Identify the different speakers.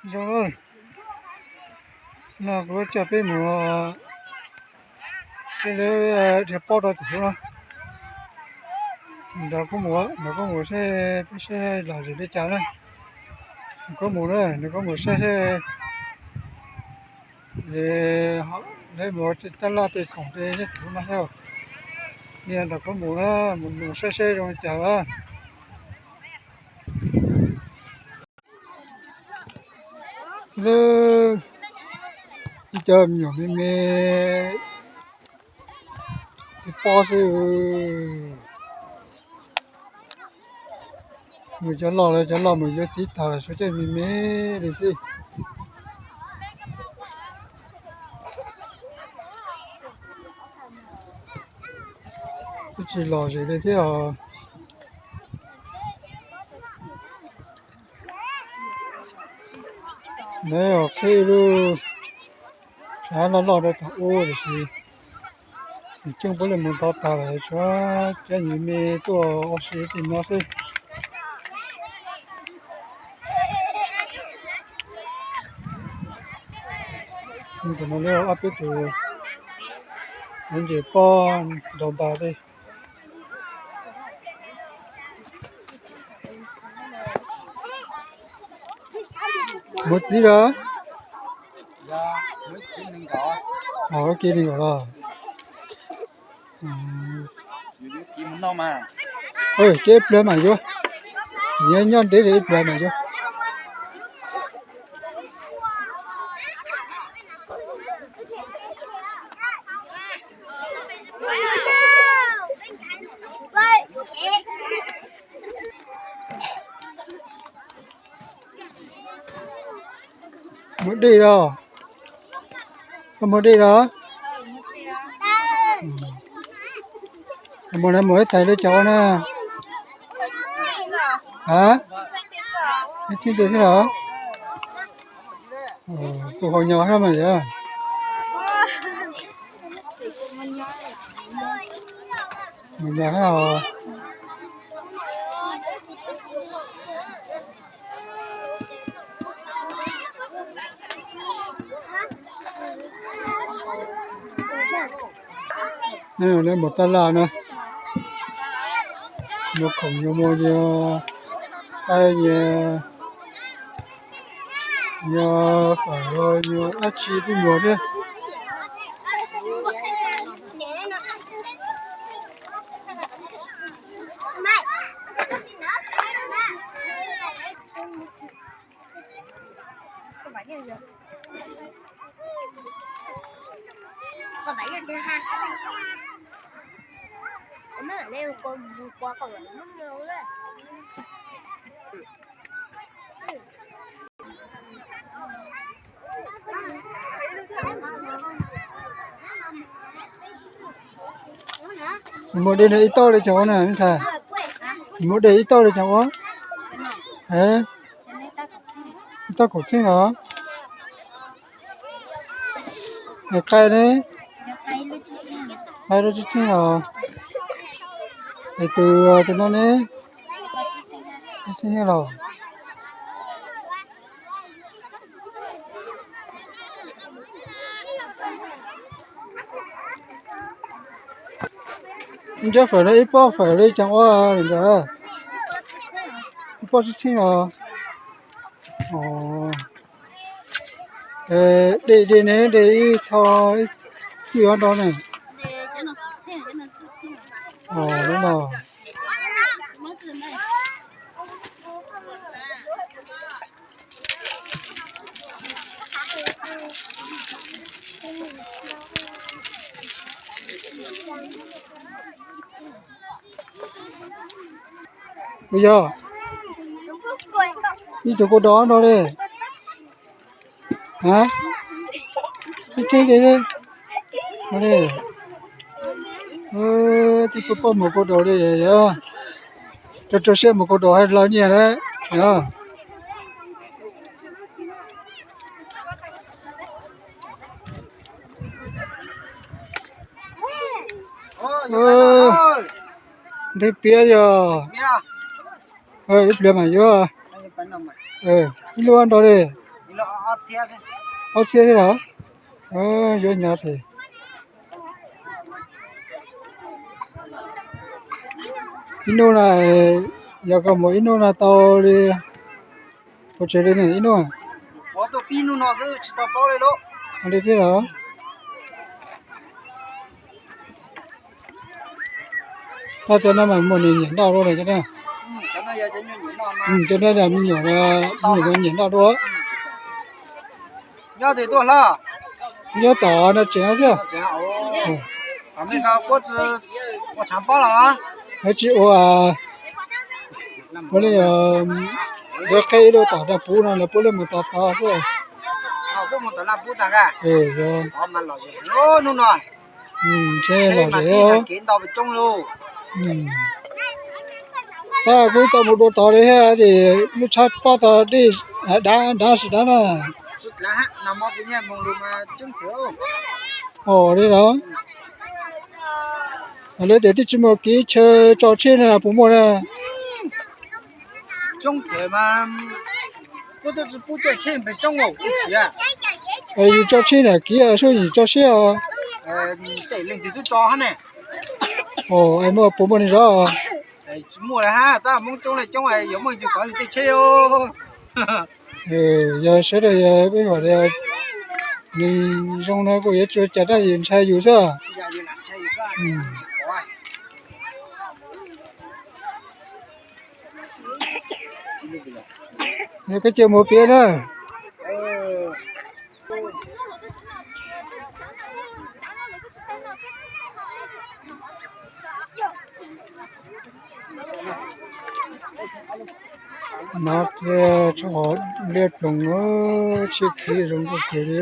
Speaker 1: rồi nó có chả biết mùa cái đấy thì bao đó thì nó nó có mùa sẽ làm gì để trả này có mùa nữa nó có mùa sẽ để họ để mùa thì ta la thì không thể nhất thứ nó theo nên là có mùa đó mùa sẽ rồi trả đó rồi cho nhiều mẹ bao giờ người cho lo mình cho tí thà là số cho mẹ để gì chỉ lo gì để thế à nếu ok luôn sáng nó lo được ô rồi gì chung với mình tao ta là cho cái gì mẹ tôi ở sĩ thì nó sẽ nhưng mà nếu áp cái từ những gì con đồng bào đây một gì đó ở kia đi rồi ơi cái plei mà vô nhớ nhớ để plei mà vô muốn đi đâu không muốn đi đó muốn em mới thấy đứa cháu nè hả cái chuyện gì đó cô hồi nhỏ ra mà vậy mình nhỏ hả nên một tay là nữa một khổng nhiều mua nhiều ai nhiều nhiều phải rồi nhiều ác chi đi mua đi
Speaker 2: có bảy anh ha nó là leo con qua còn nó luôn á
Speaker 1: một đi này to để cháu này anh thà một đi to để cháu á hả ta cổ chứ hả này cây đấy cây đó chứ hả này từ nó đấy chứ hả chứ phải đấy bao phải đấy chẳng qua mình giờ bao chứ hả ồ để này để thôi gì đó này đúng rồi bây giờ đi chỗ cô đó đâu đây hả cái đó đây thì có một cô đó đây rồi cho xem một cô đó hay là như đấy nhá đây bia giờ ít bia mà vô đi luôn đó đi
Speaker 3: xe chứ.
Speaker 1: áo xe thế hả vô nhà thì ino là giờ có một ino là tàu đi có chơi đây này ino à
Speaker 3: Phó tôi pin nó giữ chỉ tao bao đây đó.
Speaker 1: anh đi thế hả ta cho nó mà một年nhận到rồi cho nên
Speaker 3: Cho nó giờ cho nó nhuyễn nó mà.
Speaker 1: cho nên là mình nhỏ là nhiều nhận到đó
Speaker 3: Nhớ thì tôi là.
Speaker 1: nhớ tỏ nó trẻ chứ
Speaker 3: Chả ổ. Còn mấy cái có chứ có chạm bao là.
Speaker 1: nó chỉ à bữa nay để khi đâu tỏ ra phú nó là bữa nay mình tỏ tỏ thôi
Speaker 3: Họ cũng một tuần làm phút cả.
Speaker 1: rồi
Speaker 3: Họ mà lò gì. Ô nung rồi.
Speaker 1: xe là
Speaker 3: mà
Speaker 1: thế
Speaker 3: đi
Speaker 1: đó
Speaker 3: thằng kiến tao bị trông luôn.
Speaker 1: ta cũng tao một đồ tỏ đấy ha thì nó chát bao tỏ đi đá sự đó nè
Speaker 3: Sút lá hát nằm ở cái nhà mong luôn mà trông thiếu.
Speaker 1: ồ đấy đó lấy để tí một cái chơi trò chơi này là bố mẹ nè
Speaker 3: Trông thiếu mà. Có thể chỉ phụ trợ trên phải trông ngủ. Chỉ à.
Speaker 1: trò chơi này kia số gì trò chơi à
Speaker 3: Để lên thì tôi cho hắn này.
Speaker 1: ồ em mua bố mẹ này rõ
Speaker 3: Chỉ mua là ha, ta mong trông này trông này giống mình thì có gì thì chơi ô.
Speaker 1: giờ sẽ đây bây giờ đây đi trong nó có ít chơi chặt ra gì sai dù sao
Speaker 3: Dạ gì là chơi ra. Có ai.
Speaker 1: nếu cái chơi một kia đó nó cho liệt lùng nó chỉ khi dùng cái gì